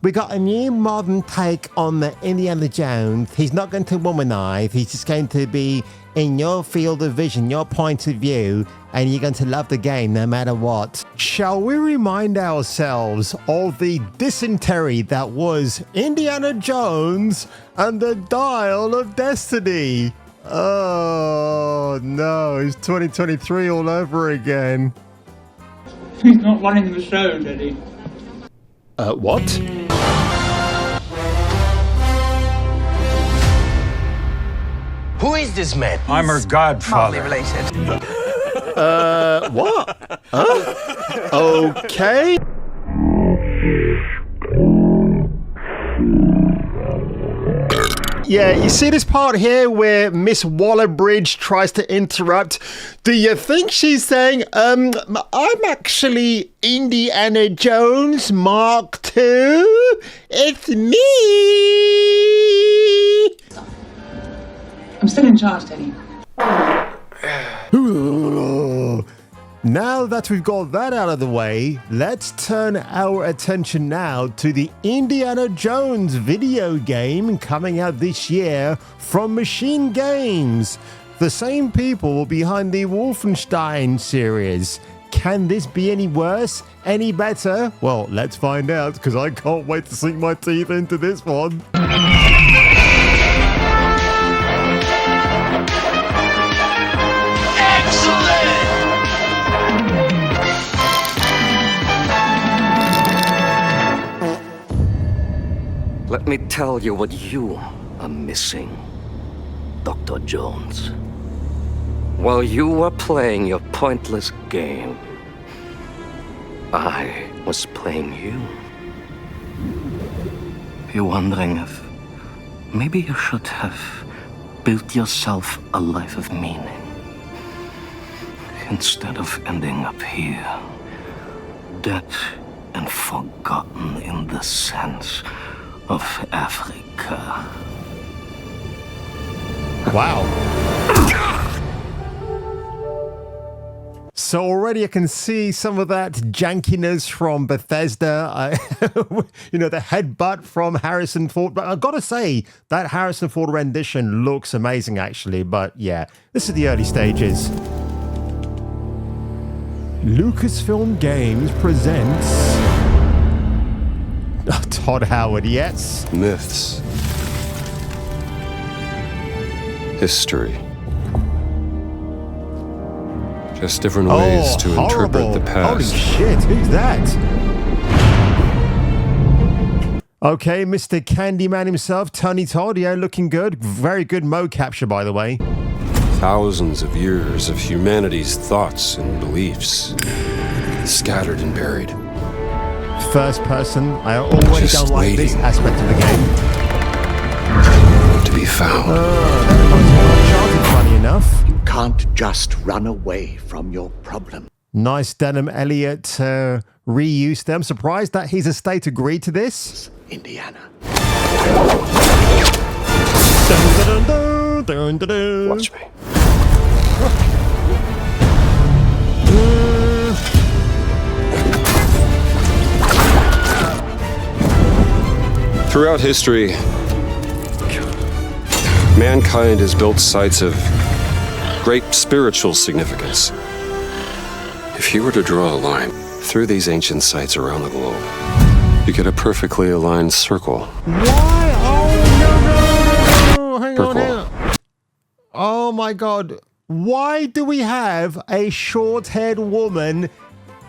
We got a new modern take on the Indiana Jones. He's not going to womanize. He's just going to be in your field of vision, your point of view, and you're going to love the game no matter what. Shall we remind ourselves of the dysentery that was Indiana Jones and the Dial of Destiny? Oh no, it's 2023 all over again. He's not running the show, Eddie. What? Who is this man? I'm her godfather. Related. What? Huh? Okay. Yeah, you see this part here where Miss Wallerbridge tries to interrupt. Do you think she's saying, I'm actually Indiana Jones Mark II? It's me! I'm still in charge, Teddy. Now that we've got that out of the way, let's turn our attention now to the Indiana Jones video game coming out this year from Machine Games, the same people behind the Wolfenstein series. Can this be any worse, any better? Well, let's find out, because I can't wait to sink my teeth into this one. Let me tell you what you are missing, Dr. Jones. While you were playing your pointless game, I was playing you. You're wondering if maybe you should have built yourself a life of meaning instead of ending up here, dead and forgotten in the sense of Africa. Wow. So already I can see some of that jankiness from Bethesda. You know, the headbutt from Harrison Ford. But I've got to say, that Harrison Ford rendition looks amazing, actually. But yeah, this is the early stages. Lucasfilm Games presents... Todd Howard, yes. Myths. History. Just different ways to interpret the past. Holy shit, who's that? Okay, Mr. Candyman himself, Tony Todd, yeah, looking good. Very good mo capture, by the way. Thousands of years of humanity's thoughts and beliefs, scattered and buried. First person, I always don't like this aspect of the game. To be found. Funny enough. You can't just run away from your problem. Nice Denham Elliott reuse there. I'm surprised that his estate agreed to this. Indiana. Watch me. Throughout history, mankind has built sites of great spiritual significance. If you were to draw a line through these ancient sites around the globe, you get a perfectly aligned circle. Why? Oh, no. Hang on here. Oh, my God. Why do we have a short-haired woman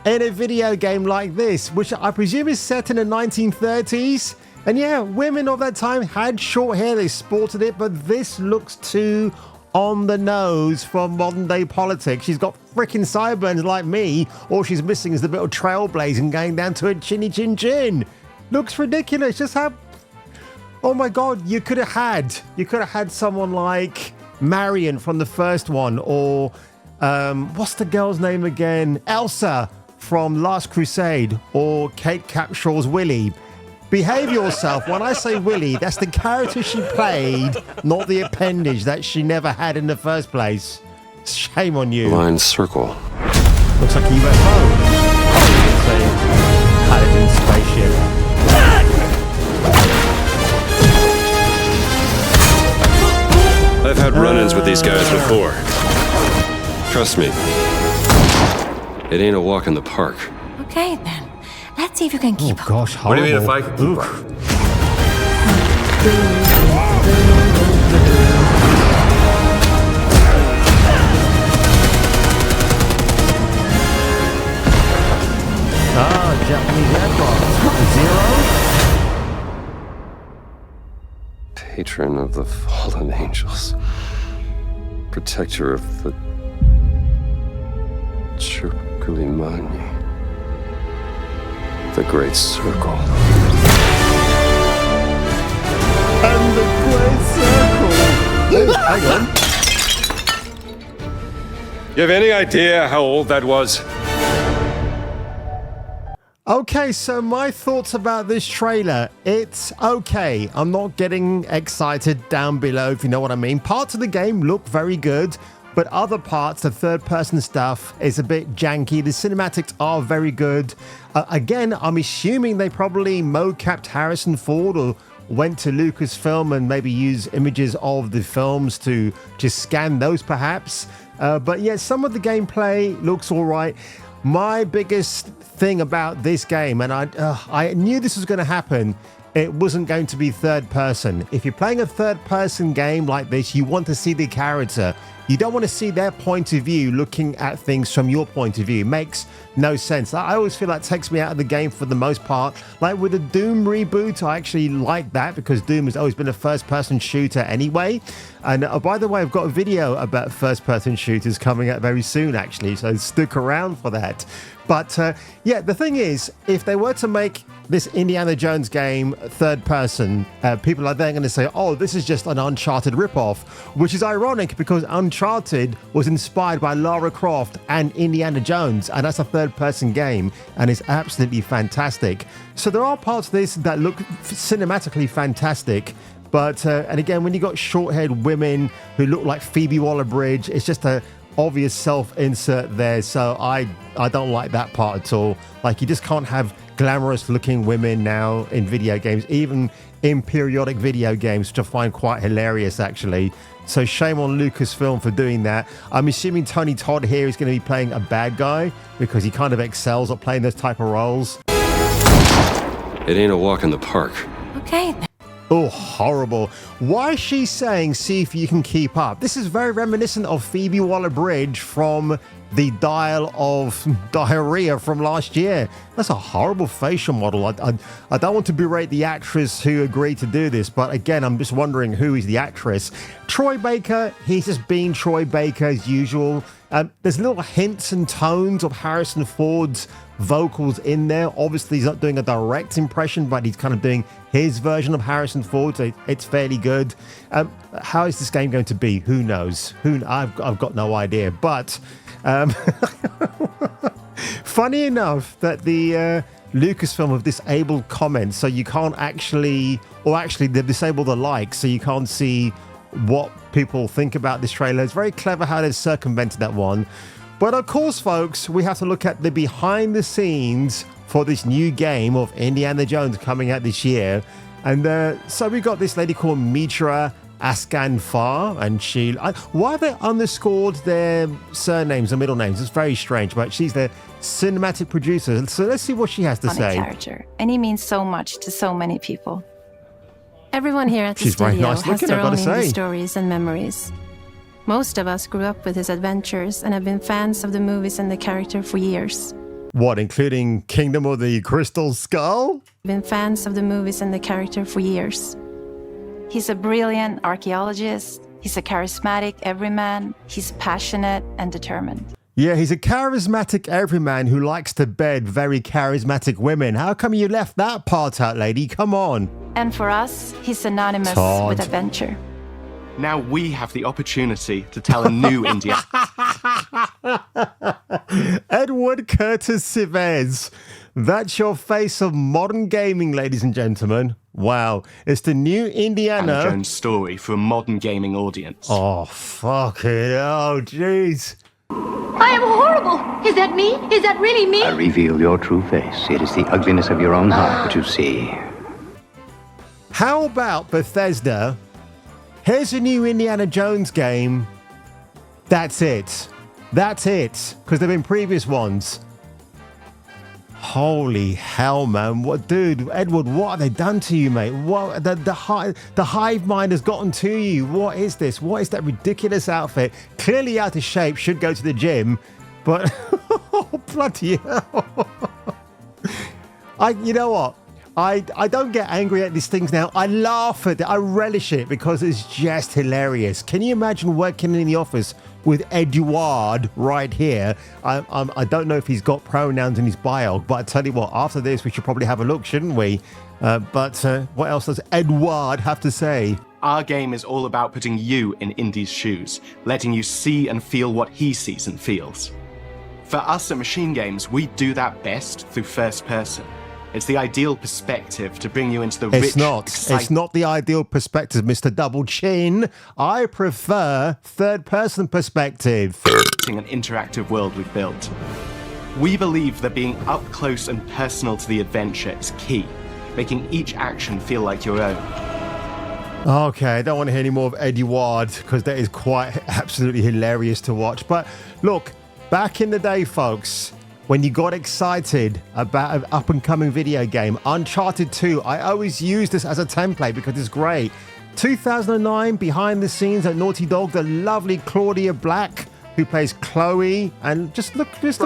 in a video game like this, which I presume is set in the 1930s? And yeah, women of that time had short hair, they sported it, but this looks too on the nose for modern day politics. She's got freaking sideburns like me. All she's missing is the bit of trailblazing going down to her chinny chin chin. Looks ridiculous. Just have... Oh my God, you could have had someone like Marion from the first one, or what's the girl's name again? Elsa from Last Crusade, or Kate Capshaw's Willie. Behave yourself. When I say Willie, that's the character she played, not the appendage that she never had in the first place. Shame on you. Line circle. Looks like a UFO. Oh, it's a Paladin spaceship. these guys before. Trust me, it ain't a walk in the park. Okay, then. Let's see if you can keep up. Gosh, What do horrible. you mean if I can keep up? Japanese aircraft. Zero? Patron of the fallen angels. Protector of the Chukulimani. The Great Circle. And the Great Circle. Oh, hang on. You have any idea how old that was? Okay, so my thoughts about this trailer. It's okay. I'm not getting excited down below, if you know what I mean. Parts of the game look very good, but other parts, the third-person stuff, is a bit janky. The cinematics are very good. Again, I'm assuming they probably mocapped Harrison Ford or went to Lucasfilm and maybe used images of the films to just scan those, perhaps. But yeah, some of the gameplay looks all right. My biggest thing about this game, and I knew this was going to happen, it wasn't going to be third person. If you're playing a third person game like this, you want to see the character. You don't want to see their point of view looking at things from your point of view. It makes no sense. I always feel that takes me out of the game for the most part. Like with the Doom reboot, I actually like that because Doom has always been a first-person shooter anyway. And by the way, I've got a video about first-person shooters coming out very soon, actually, so stick around for that. But yeah, the thing is, if they were to make this Indiana Jones game third person, people are then going to say, oh, this is just an Uncharted ripoff, which is ironic because Uncharted was inspired by Lara Croft and Indiana Jones, and that's a third person game, and it's absolutely fantastic. So there are parts of this that look cinematically fantastic. But, and again, when you got short-haired women who look like Phoebe Waller-Bridge, it's just a obvious self-insert there. So I don't like that part at all. Like, you just can't have glamorous-looking women now in video games, even in periodic video games, which I find quite hilarious, actually. So shame on Lucasfilm for doing that. I'm assuming Tony Todd here is going to be playing a bad guy because he kind of excels at playing those type of roles. It ain't a walk in the park. Okay, then. Oh, horrible. Why is she saying, see if you can keep up? This is very reminiscent of Phoebe Waller-Bridge from the Dial of Diarrhea from last year. That's a horrible facial model. I don't want to berate the actress who agreed to do this, but again, I'm just wondering who is the actress. Troy Baker, he's just being Troy Baker as usual. There's little hints and tones of Harrison Ford's vocals in there. Obviously, he's not doing a direct impression, but he's kind of doing his version of Harrison Ford, so it's fairly good. How is this game going to be? Who knows? I've got no idea. But funny enough that the Lucasfilm have disabled comments, so you can't actually, or actually they've disabled the likes, so you can't see what people think about this trailer. It's very clever how they've circumvented that one. But of course, folks, we have to look at the behind the scenes for this new game of Indiana Jones coming out this year. And so we got this lady called Mitra Askanfar, and she... why they underscored their surnames and middle names? It's very strange, but she's the cinematic producer. So let's see what she has to say. Character, and he means so much to so many people. Everyone here at the She's very studio nice has looking, their I've gotta own say. indie stories and memories. Most of us grew up with his adventures and have been fans of the movies and the character for years. What, including Kingdom of the Crystal Skull? Been fans of the movies and the character for years. He's a brilliant archaeologist. He's a charismatic everyman. He's passionate and determined. Yeah, he's a charismatic everyman who likes to bed very charismatic women. How come you left that part out, lady? Come on. And for us, he's synonymous Todd. with adventure. Now we have the opportunity to tell a new Indiana. Edward Curtis Chavez. That's your face of modern gaming, ladies and gentlemen. Wow. It's the new Indiana Jones story for a modern gaming audience. Oh, fuck it. Oh, jeez. I am horrible. Is that me? Is that really me? I reveal your true face. It is the ugliness of your own heart to see. How about Bethesda? Here's a new Indiana Jones game, That's it. That's it. Because there have been previous ones. Holy hell, man. What, dude, Edward, what have they done to you, mate? What the hive mind has gotten to you. What is this? What is that ridiculous outfit? Clearly out of shape, should go to the gym, but oh, bloody hell. You know what? I don't get angry at these things now. I laugh at it. I relish it because it's just hilarious. Can you imagine working in the office with Edward right here? I don't know if he's got pronouns in his bio, but I tell you what, after this, we should probably have a look, shouldn't we? But what else does Edward have to say? Our game is all about putting you in Indy's shoes, letting you see and feel what he sees and feels. For us at Machine Games, we do that best through first person. It's the ideal perspective to bring you into the rich, It's not the ideal perspective, Mr. Double Chin. I prefer third-person perspective. An interactive world we've built. We believe that being up close and personal to the adventure is key, making each action feel like your own. Okay, I don't want to hear any more of Edward because that is quite absolutely hilarious to watch. But look, back in the day, folks, when you got excited about an up-and-coming video game, Uncharted 2, I always use this as a template because it's great. 2009, behind the scenes at Naughty Dog, the lovely Claudia Black, who plays Chloe, and just look at this.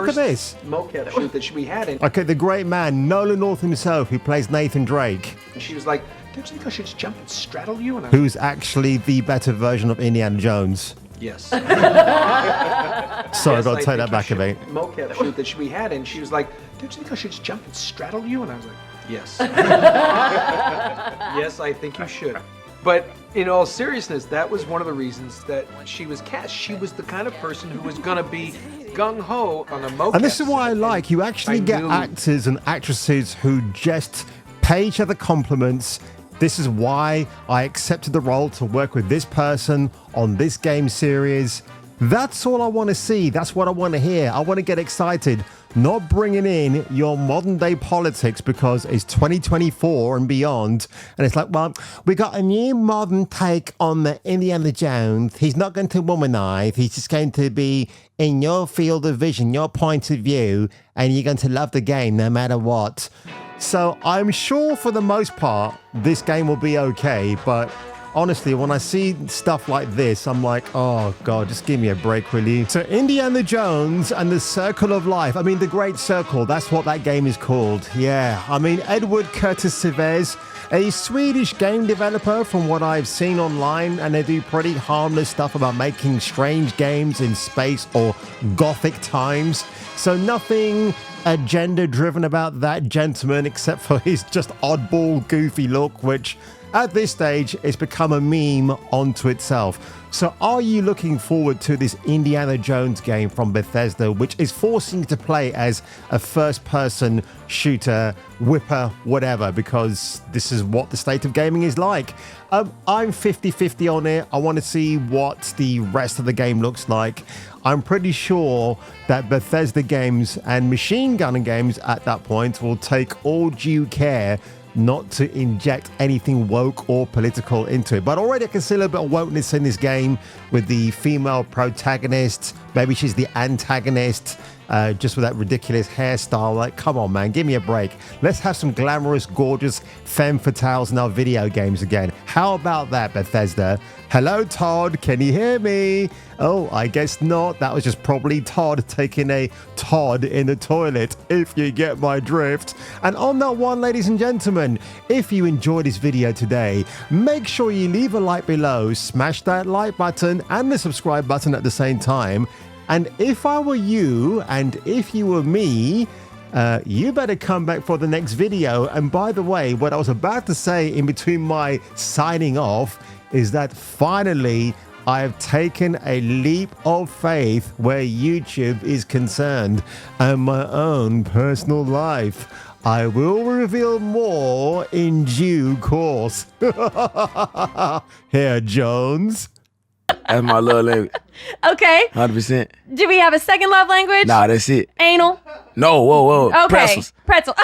Mocap shoot that we had. Okay, the great man, Nolan North himself, who plays Nathan Drake. And she was like, don't you think I should just jump and straddle you? And who's actually the better version of Indiana Jones. Yes. Sorry, I've got to take that back a bit. Mocap shoot that we had, and she was like, don't you think I should just jump and straddle you? And I was like, yes. Yes, I think you should. But in all seriousness, that was one of the reasons that she was cast. She was the kind of person who was going to be gung-ho on a mocap. And this is why I like, you actually get actors and actresses who just pay each other compliments. This is why I accepted the role to work with this person on this game series. That's all I want to see. That's what I want to hear. I want to get excited, not bringing in your modern day politics because it's 2024 and beyond. And it's like, well, we got a new modern take on the Indiana Jones. He's not going to womanize. He's just going to be in your field of vision, your point of view, and you're going to love the game no matter what. So I'm sure for the most part, this game will be okay, but honestly, when I see stuff like this, I'm like, oh God, just give me a break, will you? So Indiana Jones and the Circle of Life. I mean, the Great Circle, that's what that game is called. Yeah, I mean, Edward Curtis Chavez, a Swedish game developer from what I've seen online, and they do pretty harmless stuff about making strange games in space or gothic times. So nothing agenda-driven about that gentleman, except for his just oddball, goofy look, which at this stage it's become a meme onto itself. So are you looking forward to this Indiana Jones game from Bethesda, which is forcing you to play as a first-person shooter, whipper, whatever, because this is what the state of gaming is like? I'm 50-50 on it. I want to see what the rest of the game looks like. I'm pretty sure that Bethesda games and Machine Gun games at that point will take all due care not to inject anything woke or political into it. But already I can see a little bit of wokeness in this game with the female protagonist. Maybe she's the antagonist, just with that ridiculous hairstyle. Like, come on, man, give me a break. Let's have some glamorous, gorgeous femme fatales in our video games again. How about that, Bethesda? Hello, Todd, can you hear me? Oh, I guess not. That was just probably Todd taking a Todd in the toilet, if you get my drift. And on that one, ladies and gentlemen, if you enjoyed this video today, make sure you leave a like below, smash that like button and the subscribe button at the same time. And if I were you, and if you were me, you better come back for the next video. And by the way, what I was about to say in between my signing off is that finally I have taken a leap of faith where YouTube is concerned and my own personal life. I will reveal more in due course. Here, Jones. That's my love language. Okay. 100%. Do we have a second love language? Nah, that's it. Anal? No, whoa. Okay. Pretzels. Pretzel.